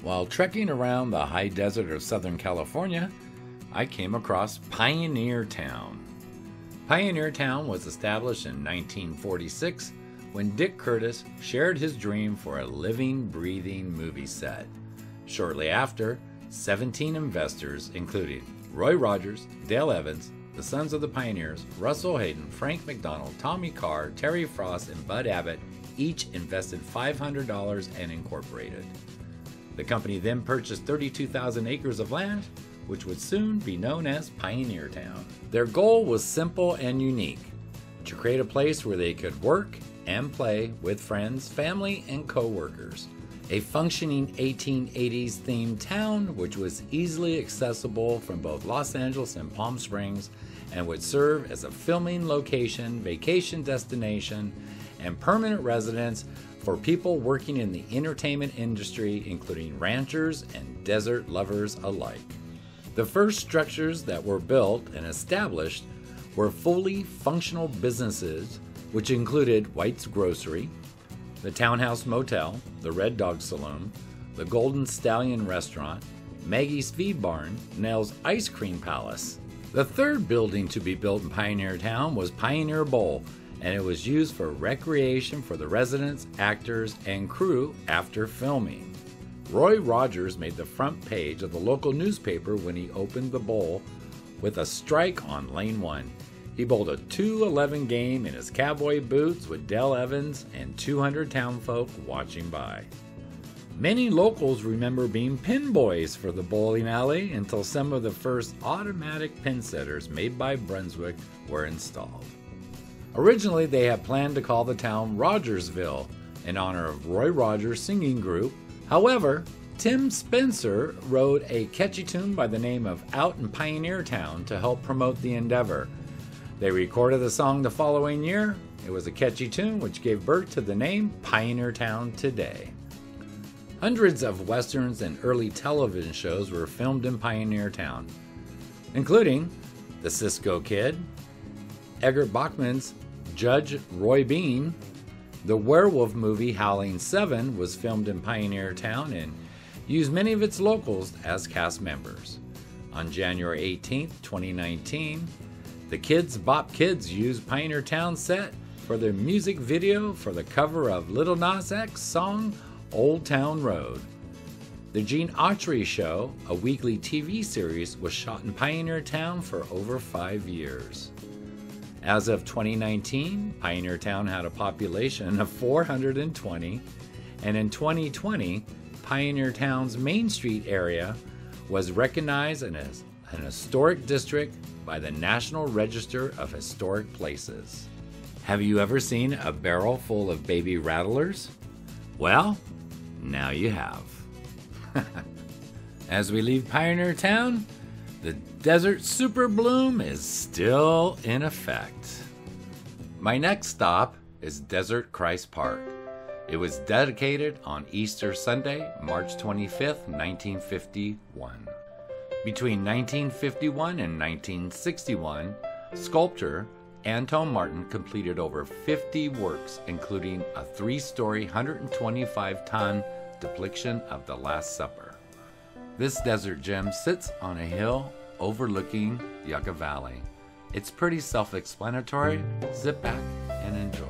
While trekking around the high desert of Southern California, I came across Pioneertown. Pioneertown was established in 1946 when Dick Curtis shared his dream for a living, breathing movie set. Shortly after, 17 investors, including Roy Rogers, Dale Evans, the Sons of the Pioneers, Russell Hayden, Frank McDonald, Tommy Carr, Terry Frost, and Bud Abbott, each invested $500 and incorporated. The company then purchased 32,000 acres of land, which would soon be known as Pioneertown. Their goal was simple and unique: to create a place where they could work and play with friends, family, and co-workers. A functioning 1880s themed town which was easily accessible from both Los Angeles and Palm Springs and would serve as a filming location, vacation destination, and permanent residence for people working in the entertainment industry, including ranchers and desert lovers alike. The first structures that were built and established were fully functional businesses, which included White's Grocery, the Townhouse Motel, the Red Dog Saloon, the Golden Stallion Restaurant, Maggie's Feed Barn, Nell's Ice Cream Palace. The third building to be built in Pioneertown was Pioneer Bowl, and it was used for recreation for the residents, actors, and crew after filming. Roy Rogers made the front page of the local newspaper when he opened the bowl with a strike on Lane 1. He bowled a 2-11 game in his cowboy boots with Dale Evans and 200 townfolk watching by. Many locals remember being pin boys for the bowling alley until some of the first automatic pin setters made by Brunswick were installed. Originally, they had planned to call the town Rogersville in honor of Roy Rogers' singing group. However, Tim Spencer wrote a catchy tune by the name of Out in Pioneertown to help promote the endeavor. They recorded the song the following year. It was a catchy tune which gave birth to the name Pioneertown today. Hundreds of westerns and early television shows were filmed in Pioneertown, including The Cisco Kid, Egbert Bachman's Judge Roy Bean. The werewolf movie Howling 7 was filmed in Pioneertown and used many of its locals as cast members. On January 18, 2019, the Kids Bop Kids used Pioneertown set for their music video for the cover of Little Nas X's song Old Town Road. The Gene Autry Show, a weekly TV series, was shot in Pioneertown for over 5 years. As of 2019, Pioneertown had a population of 420, and in 2020, Pioneertown's Main Street area was recognized as an historic district by the National Register of Historic Places. Have you ever seen a barrel full of baby rattlers? Well, now you have. As we leave Pioneertown, the desert super bloom is still in effect. My next stop is Desert Christ Park. It was dedicated on Easter Sunday, March 25th, 1951. Between 1951 and 1961, sculptor Anton Martin completed over 50 works, including a 3-story, 125-ton depiction of the Last Supper. This desert gem sits on a hill overlooking Yucca Valley. It's pretty self-explanatory. Sit back and enjoy.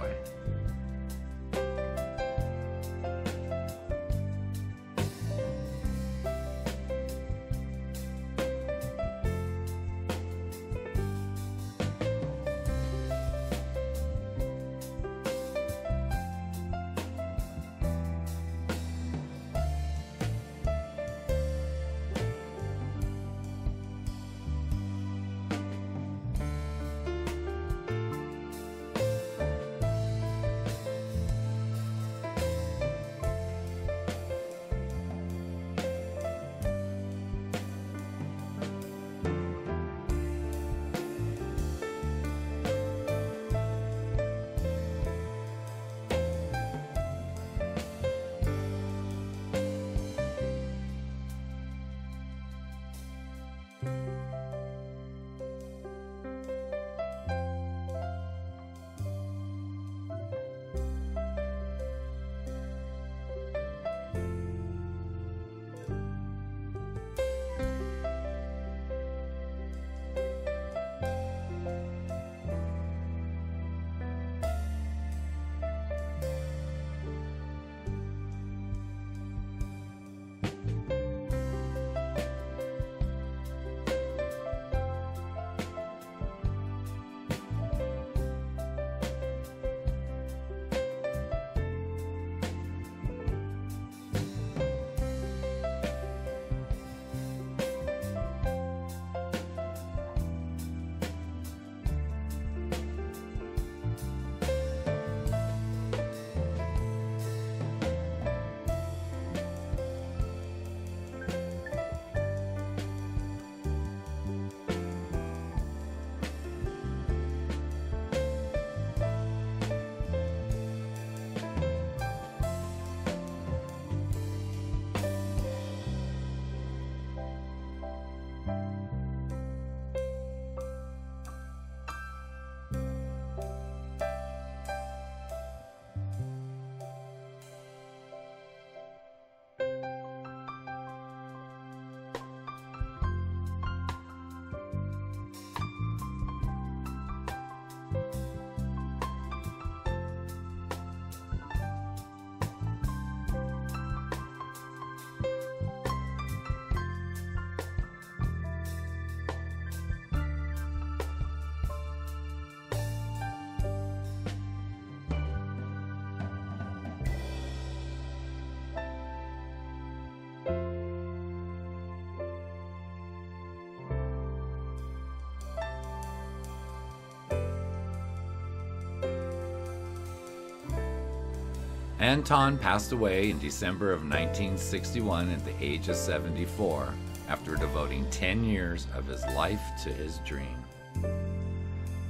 Anton passed away in December of 1961 at the age of 74 after devoting 10 years of his life to his dream.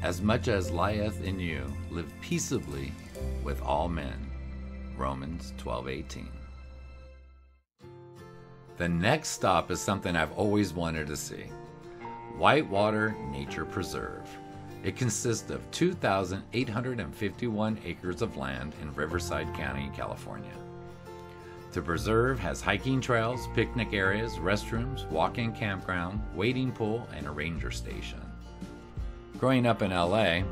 As much as lieth in you, live peaceably with all men. Romans 12:18. The next stop is something I've always wanted to see. Whitewater Nature Preserve. It consists of 2,851 acres of land in Riverside County, California. The preserve has hiking trails, picnic areas, restrooms, walk-in campground, wading pool, and a ranger station. Growing up in LA,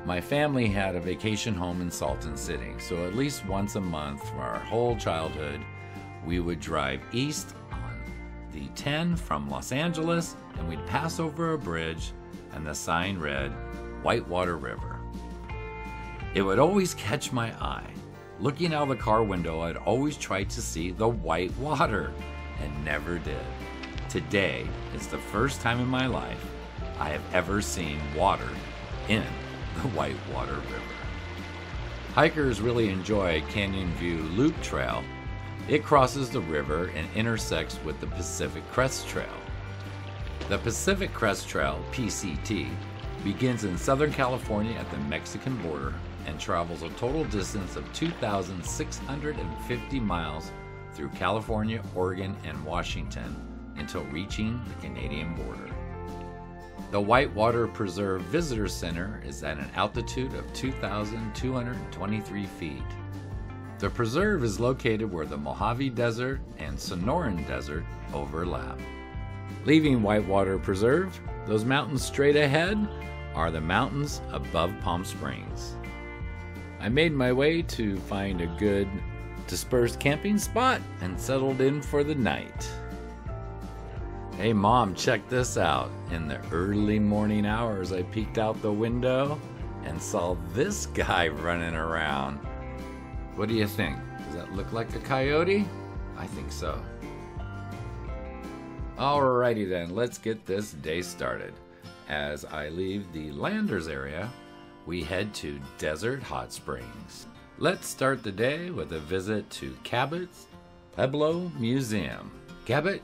my family had a vacation home in Salton City, so at least once a month for our whole childhood, we would drive east on the 10 from Los Angeles, and we'd pass over a bridge, and the sign read, Whitewater River. It would always catch my eye. Looking out of the car window, I'd always try to see the white water, and never did. Today is the first time in my life I have ever seen water in the Whitewater River. Hikers really enjoy Canyon View Loop Trail. It crosses the river and intersects with the Pacific Crest Trail. The Pacific Crest Trail, PCT, begins in Southern California at the Mexican border and travels a total distance of 2,650 miles through California, Oregon, and Washington until reaching the Canadian border. The Whitewater Preserve Visitor Center is at an altitude of 2,223 feet. The preserve is located where the Mojave Desert and Sonoran Desert overlap. Leaving Whitewater Preserve, those mountains straight ahead are the mountains above Palm Springs. I made my way to find a good dispersed camping spot and settled in for the night. Hey Mom, check this out. In the early morning hours, I peeked out the window and saw this guy running around. What do you think? Does that look like a coyote? I think so. Alrighty then, let's get this day started. As I leave the Landers area, we head to Desert Hot Springs. Let's start the day with a visit to Cabots Pueblo Museum. Cabot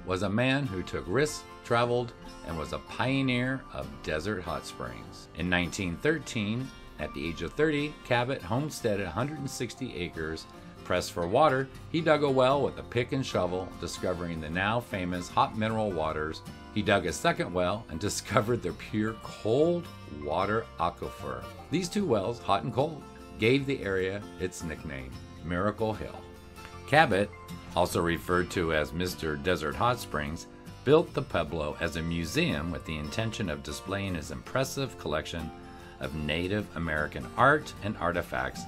was a man who took risks, traveled, and was a pioneer of desert hot springs. In 1913, at the age of 30, Cabot homesteaded 160 acres. Pressed for water, he dug a well with a pick and shovel, discovering the now famous hot mineral waters. He dug a second well and discovered the pure cold water aquifer. These two wells, hot and cold, gave the area its nickname, Miracle Hill. Cabot, also referred to as Mr. Desert Hot Springs, built the Pueblo as a museum with the intention of displaying his impressive collection of Native American art and artifacts,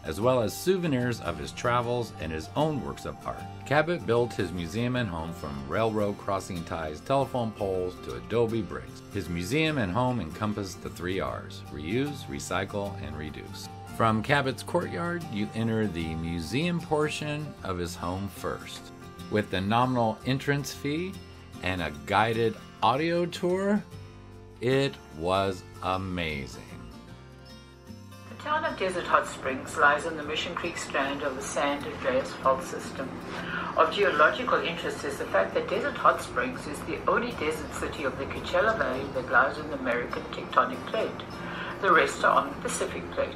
as well as souvenirs of his travels and his own works of art. Cabot built his museum and home from railroad crossing ties, telephone poles, to adobe bricks. His museum and home encompassed the 3 R's: reuse, recycle, and reduce. From Cabot's courtyard, you enter the museum portion of his home first. With the nominal entrance fee and a guided audio tour, it was amazing. The town of Desert Hot Springs lies on the Mission Creek strand of the San Andreas Fault System. Of geological interest is the fact that Desert Hot Springs is the only desert city of the Coachella Valley that lies on the American tectonic plate. The rest are on the Pacific plate.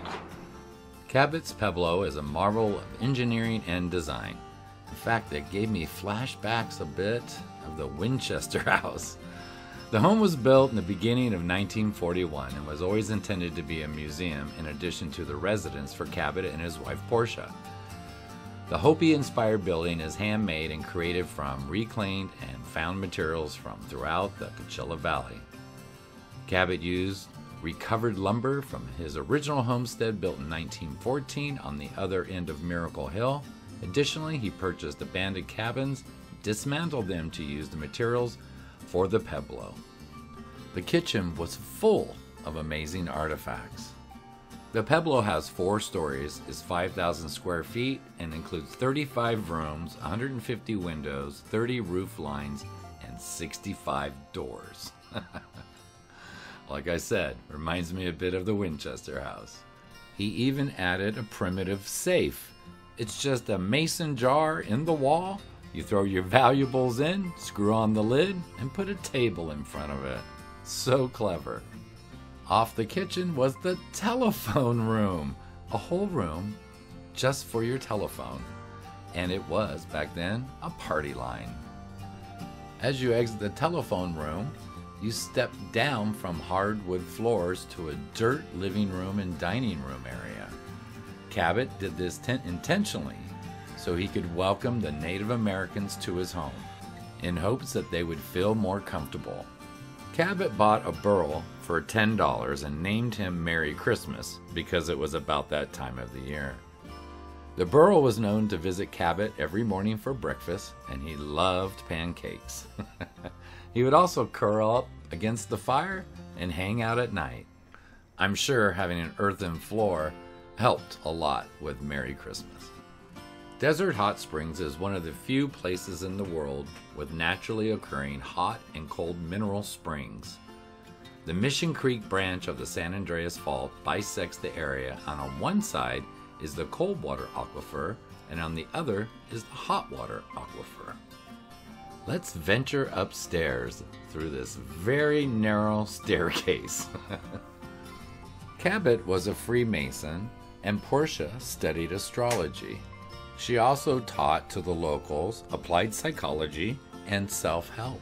Cabots Pueblo is a marvel of engineering and design. In fact, it gave me flashbacks a bit of the Winchester House. The home was built in the beginning of 1941 and was always intended to be a museum in addition to the residence for Cabot and his wife Portia. The Hopi-inspired building is handmade and created from reclaimed and found materials from throughout the Coachella Valley. Cabot used recovered lumber from his original homestead built in 1914 on the other end of Miracle Hill. Additionally, he purchased abandoned cabins, dismantled them to use the materials for the Pueblo. The kitchen was full of amazing artifacts. The Pueblo has 4 stories, is 5,000 square feet, and includes 35 rooms, 150 windows, 30 roof lines, and 65 doors. Like I said, reminds me a bit of the Winchester House. He even added a primitive safe. It's just a mason jar in the wall. You throw your valuables in, screw on the lid, and put a table in front of it. So clever. Off the kitchen was the telephone room. A whole room just for your telephone. And it was, back then, a party line. As you exit the telephone room, you step down from hardwood floors to a dirt living room and dining room area. Cabot did this intentionally so he could welcome the Native Americans to his home, in hopes that they would feel more comfortable. Cabot bought a burro for $10 and named him Merry Christmas because it was about that time of the year. The burro was known to visit Cabot every morning for breakfast, and he loved pancakes. He would also curl up against the fire and hang out at night. I'm sure having an earthen floor helped a lot with Merry Christmas. Desert Hot Springs is one of the few places in the world with naturally occurring hot and cold mineral springs. The Mission Creek branch of the San Andreas Fault bisects the area, and on one side is the cold water aquifer, and on the other is the hot water aquifer. Let's venture upstairs through this very narrow staircase. Cabot was a Freemason, and Portia studied astrology. She also taught to the locals applied psychology and self-help.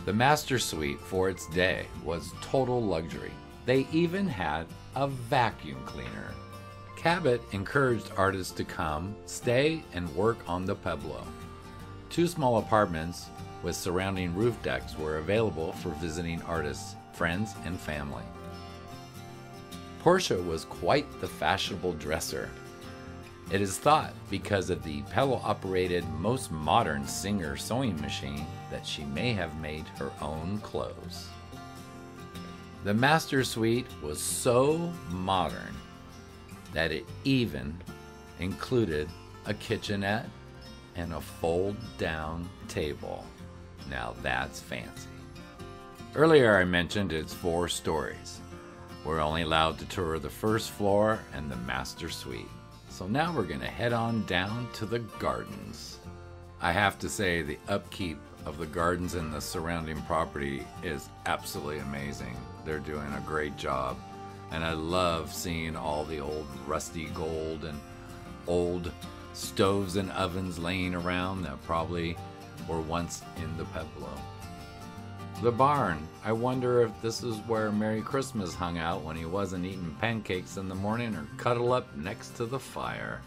The master suite for its day was total luxury. They even had a vacuum cleaner. Cabot encouraged artists to come, stay, and work on the Pueblo. 2 small apartments with surrounding roof decks were available for visiting artists, friends, and family. Portia was quite the fashionable dresser. It is thought because of the pedal-operated, most modern Singer sewing machine that she may have made her own clothes. The master suite was so modern that it even included a kitchenette and a fold-down table. Now that's fancy. Earlier I mentioned it's 4 stories. We're only allowed to tour the first floor and the master suite. So now we're going to head on down to the gardens. I have to say the upkeep of the gardens and the surrounding property is absolutely amazing. They're doing a great job. And I love seeing all the old rusty gold and old stoves and ovens laying around that probably were once in the Pueblo. The barn. I wonder if this is where Merry Christmas hung out when he wasn't eating pancakes in the morning or cuddle up next to the fire.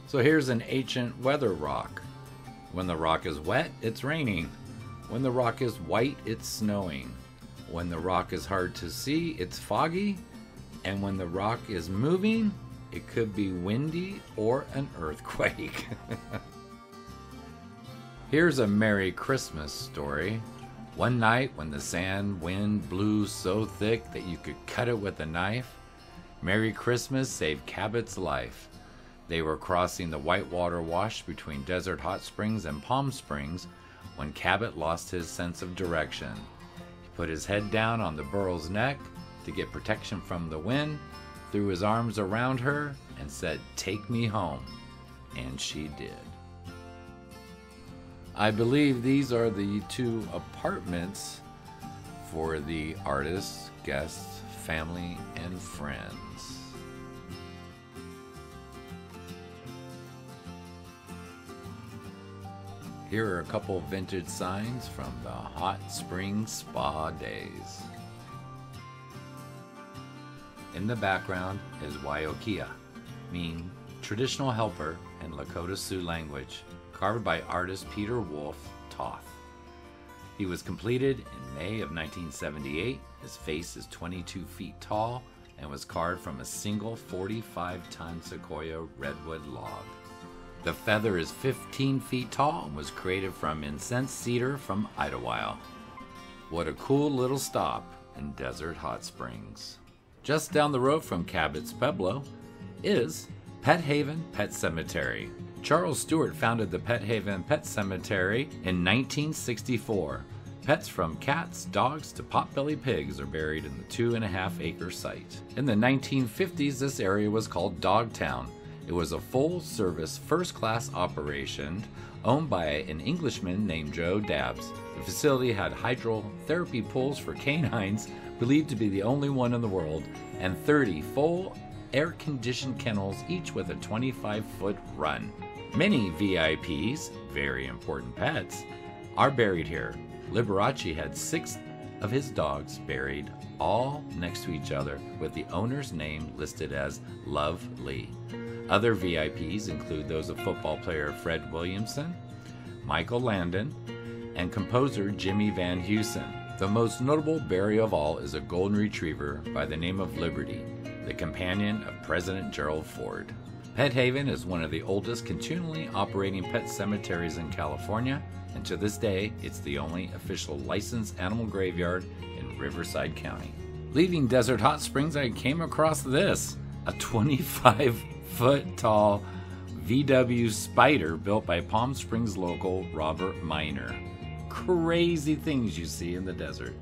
So here's an ancient weather rock. When the rock is wet, it's raining. When the rock is white, it's snowing. When the rock is hard to see, it's foggy. And when the rock is moving, it could be windy or an earthquake. Here's a Merry Christmas story. One night when the sand wind blew so thick that you could cut it with a knife, Merry Christmas saved Cabot's life. They were crossing the Whitewater wash between Desert Hot Springs and Palm Springs when Cabot lost his sense of direction. He put his head down on the burro's neck to get protection from the wind, threw his arms around her, and said, "Take me home." And she did. I believe these are the 2 apartments for the artists, guests, family, and friends. Here are a couple vintage signs from the hot spring spa days. In the background is Waiokea, meaning traditional helper in Lakota Sioux language, carved by artist Peter Wolf Toth. He was completed in May of 1978. His face is 22 feet tall and was carved from a single 45-ton sequoia redwood log. The feather is 15 feet tall and was created from incense cedar from Idlewild. What a cool little stop in Desert Hot Springs. Just down the road from Cabots Pueblo is Pet Haven Pet Cemetery. Charles Stewart founded the Pet Haven Pet Cemetery in 1964. Pets from cats, dogs, to potbelly pigs are buried in the 2.5-acre site. In the 1950s, this area was called Dogtown. It was a full-service, first-class operation owned by an Englishman named Joe Dabbs. The facility had hydrotherapy pools for canines, believed to be the only one in the world, and 30 full air-conditioned kennels, each with a 25-foot run. Many VIPs, very important pets, are buried here. Liberace had 6 of his dogs buried, all next to each other, with the owner's name listed as Love Lee. Other VIPs include those of football player Fred Williamson, Michael Landon, and composer Jimmy Van Heusen. The most notable burial of all is a golden retriever by the name of Liberty, the companion of President Gerald Ford. Pet Haven is one of the oldest continually operating pet cemeteries in California, and to this day, it's the only official licensed animal graveyard in Riverside County. Leaving Desert Hot Springs, I came across this, a 25-foot tall VW Spider built by Palm Springs local Robert Miner. Crazy things you see in the desert.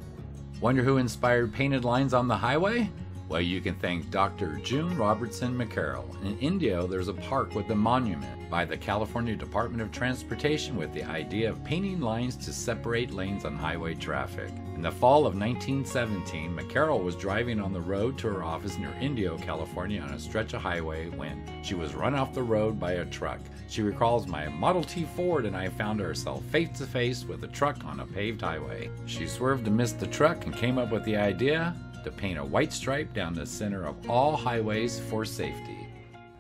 Wonder who inspired painted lines on the highway? Well, you can thank Dr. June Robertson McCarroll. In Indio, there's a park with a monument by the California Department of Transportation with the idea of painting lines to separate lanes on highway traffic. In the fall of 1917, McCarroll was driving on the road to her office near Indio, California on a stretch of highway when she was run off the road by a truck. She recalls, "My Model T Ford and I found ourselves face to face with a truck on a paved highway. She swerved to miss the truck and came up with the idea to paint a white stripe down the center of all highways for safety."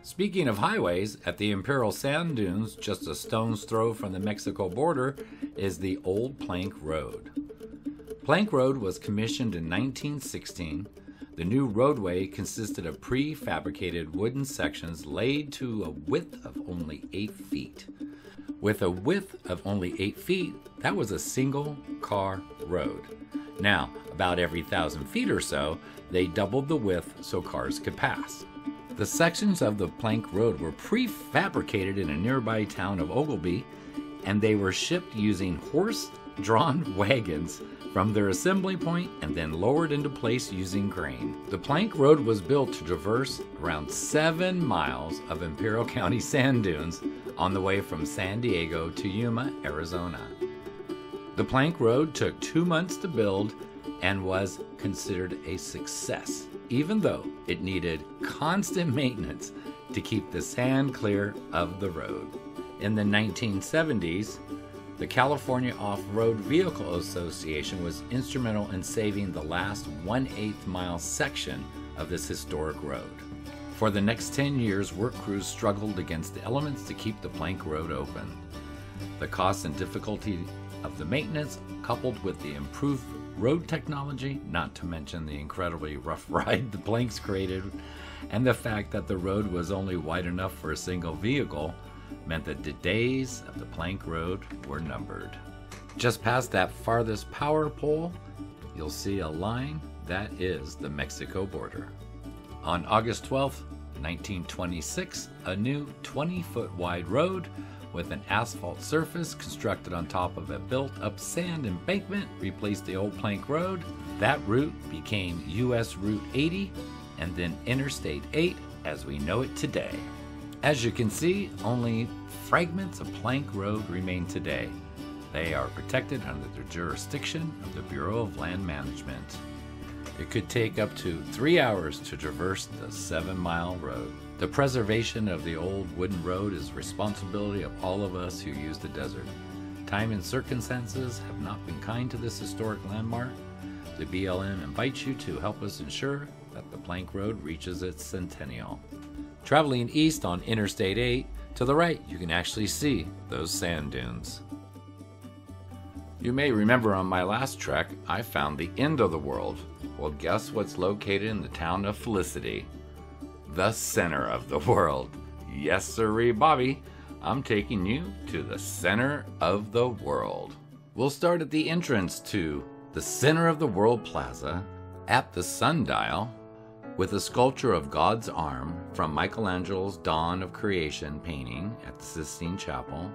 Speaking of highways, at the Imperial Sand Dunes, just a stone's throw from the Mexico border, is the Old Plank Road. Plank Road was commissioned in 1916. The new roadway consisted of prefabricated wooden sections laid to a width of only 8 feet. With a width of only 8 feet, that was a single-car road. Now, about every 1,000 feet or so, they doubled the width so cars could pass. The sections of the plank road were prefabricated in a nearby town of Oglebay, and they were shipped using horse-drawn wagons from their assembly point and then lowered into place using crane. The plank road was built to traverse around 7 miles of Imperial County sand dunes on the way from San Diego to Yuma, Arizona. The plank road took 2 months to build and was considered a success, even though it needed constant maintenance to keep the sand clear of the road. In the 1970s, the California Off-Road Vehicle Association was instrumental in saving the last 1/8 mile section of this historic road. For the next 10 years, work crews struggled against the elements to keep the plank road open. The cost and difficulty of the maintenance, coupled with the improved road technology, not to mention the incredibly rough ride the planks created, and the fact that the road was only wide enough for a single vehicle, meant that the days of the plank road were numbered. Just past that farthest power pole, you'll see a line that is the Mexico border. On August 12, 1926, a new 20-foot wide road with an asphalt surface constructed on top of a built-up sand embankment replaced the old plank road. That route became US Route 80 and then Interstate 8 as we know it today. As you can see, only fragments of plank road remain today. They are protected under the jurisdiction of the Bureau of Land Management. It could take up to 3 hours to traverse the 7-mile road. The preservation of the old wooden road is the responsibility of all of us who use the desert. Time and circumstances have not been kind to this historic landmark. The BLM invites you to help us ensure that the plank road reaches its centennial. Traveling east on Interstate 8, to the right you can actually see those sand dunes. You may remember on my last trek, I found the end of the world. Well, guess what's located in the town of Felicity? The center of the world. Yes, sirree, Bobby. I'm taking you to the center of the world. We'll start at the entrance to the Center of the World Plaza at the Sundial with a sculpture of God's arm from Michelangelo's Dawn of Creation painting at the Sistine Chapel,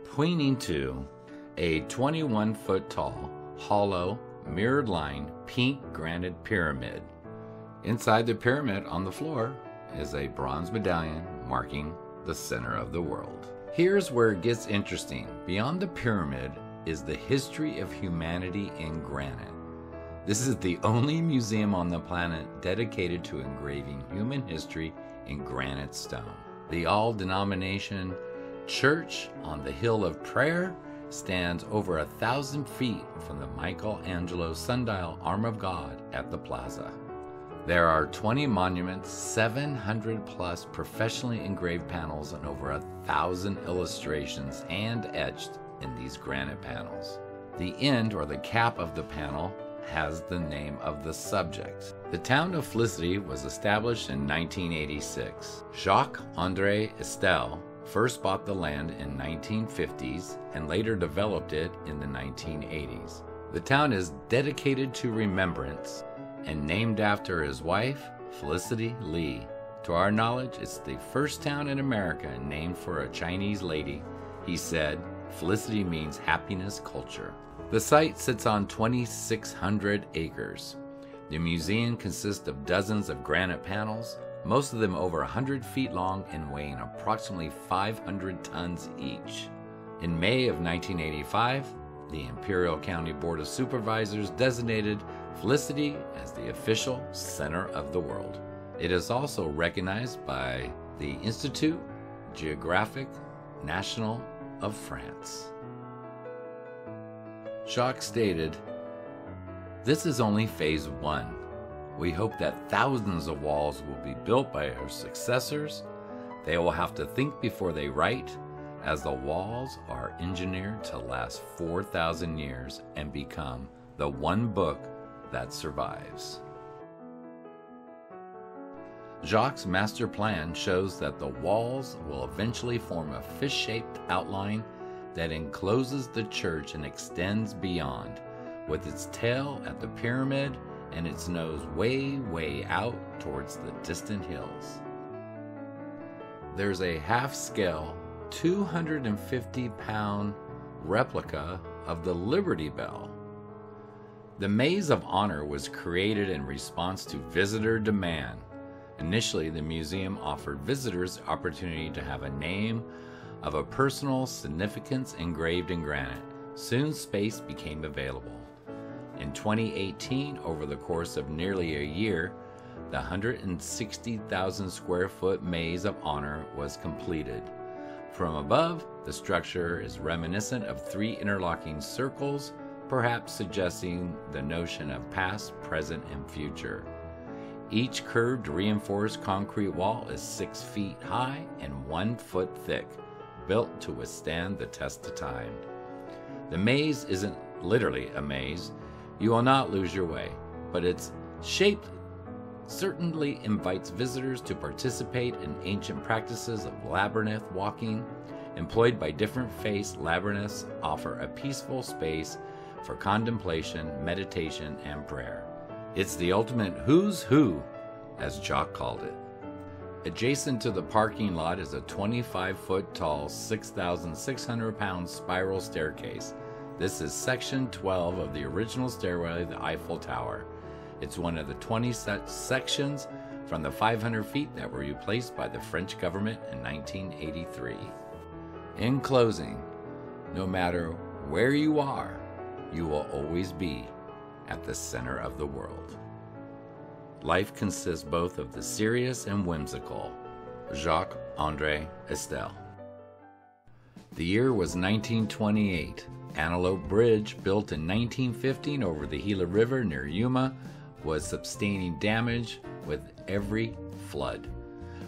pointing to a 21-foot tall hollow, mirrored-line, pink granite pyramid. Inside the pyramid on the floor is a bronze medallion marking the center of the world. Here's where it gets interesting. Beyond the pyramid is the history of humanity in granite. This is the only museum on the planet dedicated to engraving human history in granite stone. The all-denomination church on the Hill of Prayer stands over 1,000 feet from the Michelangelo sundial Arm of God at the plaza. There are 20 monuments, 700 plus professionally engraved panels, and over 1,000 illustrations hand etched in these granite panels. The end or the cap of the panel has the name of the subject. The town of Felicity was established in 1986. Jacques-André Estelle first bought the land in 1950s and later developed it in the 1980s. The town is dedicated to remembrance and named after his wife, Felicity Lee. To our knowledge, it's the first town in America named for a Chinese lady. He said, Felicity means happiness culture. The site sits on 2,600 acres. The museum consists of dozens of granite panels, most of them over 100 feet long and weighing approximately 500 tons each. In May of 1985, the Imperial County Board of Supervisors designated Felicity as the official center of the world. It is also recognized by the Institut Géographique National of France. Jacques stated, "This is only phase 1. We hope that thousands of walls will be built by our successors. They will have to think before they write, as the walls are engineered to last 4,000 years and become the one book that survives." Jacques' master plan shows that the walls will eventually form a fish-shaped outline that encloses the church and extends beyond, with its tail at the pyramid and its nose way out towards the distant hills. There's a half-scale, 250-pound replica of the Liberty Bell. The Maze of Honor was created in response to visitor demand. Initially, the museum offered visitors the opportunity to have a name of a personal significance engraved in granite. Soon space became available. In 2018, over the course of nearly a year, the 160,000 square foot Maze of Honor was completed. From above, the structure is reminiscent of 3 interlocking circles, perhaps suggesting the notion of past, present, and future. Each curved reinforced concrete wall is 6 feet high and 1 foot thick, built to withstand the test of time. The maze isn't literally a maze. You will not lose your way, but its shape certainly invites visitors to participate in ancient practices of labyrinth walking. Employed by different faiths, labyrinths offer a peaceful space for contemplation, meditation, and prayer. It's the ultimate who's who, as Jacques called it. Adjacent to the parking lot is a 25-foot tall, 6,600-pound spiral staircase. This is section 12 of the original stairway of the Eiffel Tower. It's one of the 20 such sections from the 500 feet that were replaced by the French government in 1983. In closing, no matter where you are, you will always be at the center of the world. Life consists both of the serious and whimsical. Jacques-André Estelle. The year was 1928. Antelope Bridge, built in 1915 over the Gila River near Yuma, was sustaining damage with every flood.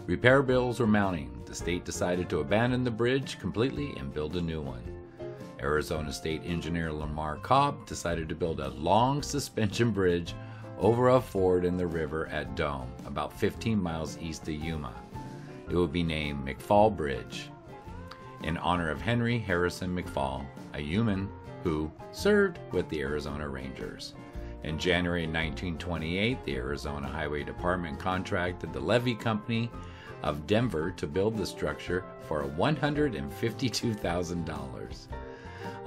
Repair bills were mounting. The state decided to abandon the bridge completely and build a new one. Arizona State Engineer Lamar Cobb decided to build a long suspension bridge over a ford in the river at Dome, about 15 miles east of Yuma. It would be named McFall Bridge, in honor of Henry Harrison McFall, a Yuman who served with the Arizona Rangers. In January 1928, the Arizona Highway Department contracted the Levee Company of Denver to build the structure for $152,000.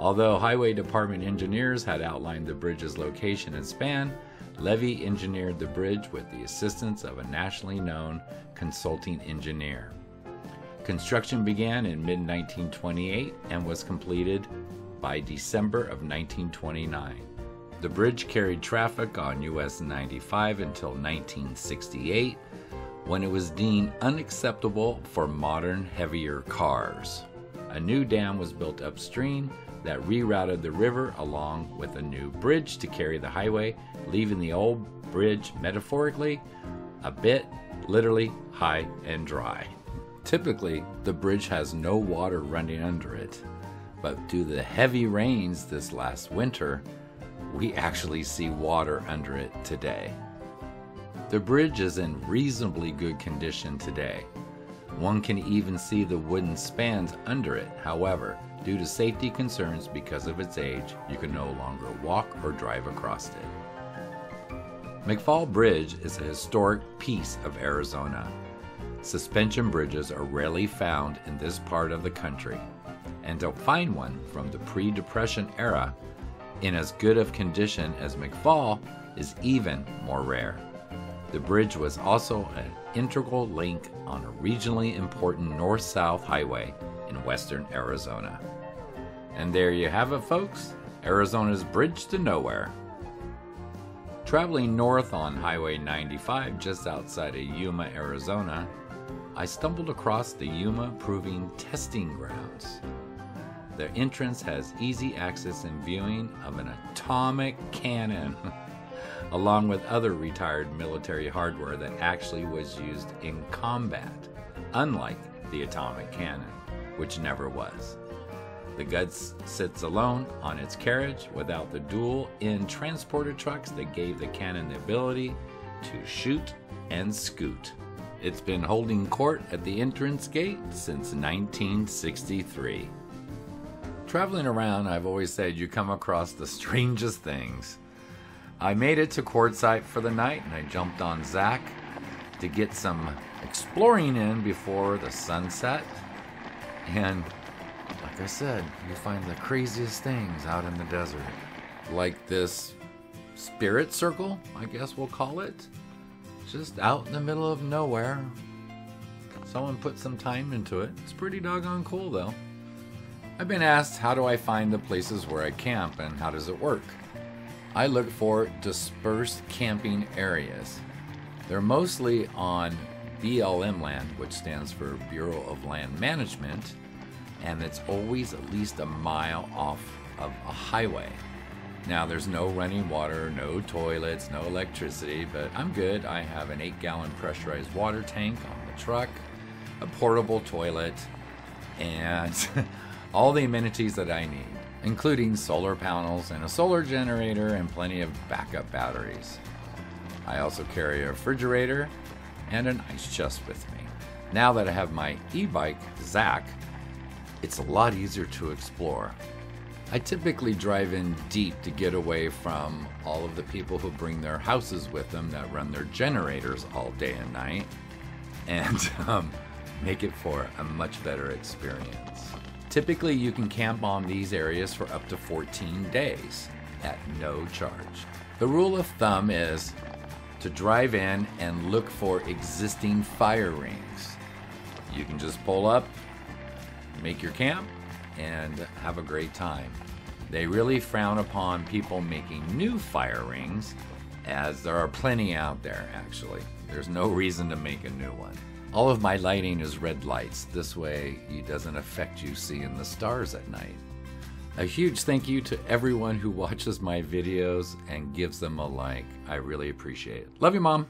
Although Highway Department engineers had outlined the bridge's location and span, Levy engineered the bridge with the assistance of a nationally known consulting engineer. Construction began in mid-1928 and was completed by December of 1929. The bridge carried traffic on US 95 until 1968, when it was deemed unacceptable for modern, heavier cars. A new dam was built upstream that rerouted the river along with a new bridge to carry the highway, leaving the old bridge metaphorically a bit, literally, high and dry. Typically, the bridge has no water running under it, but due to the heavy rains this last winter, we actually see water under it today. The bridge is in reasonably good condition today. One can even see the wooden spans under it. However, due to safety concerns because of its age, you can no longer walk or drive across it. McFall Bridge is a historic piece of Arizona. Suspension bridges are rarely found in this part of the country, and to find one from the pre-Depression era in as good of condition as McFall is even more rare. The bridge was also an integral link on a regionally important north-south highway in western Arizona. And there you have it, folks, Arizona's bridge to nowhere. Traveling north on Highway 95 just outside of Yuma, Arizona, I stumbled across the Yuma Proving Testing Grounds. The entrance has easy access and viewing of an atomic cannon, along with other retired military hardware that actually was used in combat, unlike the atomic cannon, which never was. The Guts sits alone on its carriage without the dual-end transporter trucks that gave the cannon the ability to shoot and scoot. It's been holding court at the entrance gate since 1963. Traveling around, I've always said you come across the strangest things. I made it to quartzsite for the night and I jumped on Zach to get some exploring in before the sunset. And like I said, you find the craziest things out in the desert. Like this spirit circle, I guess we'll call it. Just out in the middle of nowhere. Someone put some time into it. It's pretty doggone cool though. I've been asked, how do I find the places where I camp and how does it work? I look for dispersed camping areas. They're mostly on BLM land, which stands for Bureau of Land Management, and it's always at least a mile off of a highway. Now there's no running water, no toilets, no electricity, but I'm good. I have an 8-gallon pressurized water tank on the truck, a portable toilet, and all the amenities that I need, including solar panels and a solar generator and plenty of backup batteries. I also carry a refrigerator and an ice chest with me. Now that I have my e-bike, Zach, it's a lot easier to explore. I typically drive in deep to get away from all of the people who bring their houses with them that run their generators all day and night, and make it for a much better experience. Typically, you can camp on these areas for up to 14 days at no charge. The rule of thumb is to drive in and look for existing fire rings. You can just pull up, make your camp, and have a great time. They really frown upon people making new fire rings, as there are plenty out there actually. There's no reason to make a new one. All of my lighting is red lights. This way it doesn't affect you seeing the stars at night. A huge thank you to everyone who watches my videos and gives them a like. I really appreciate it. Love you, Mom.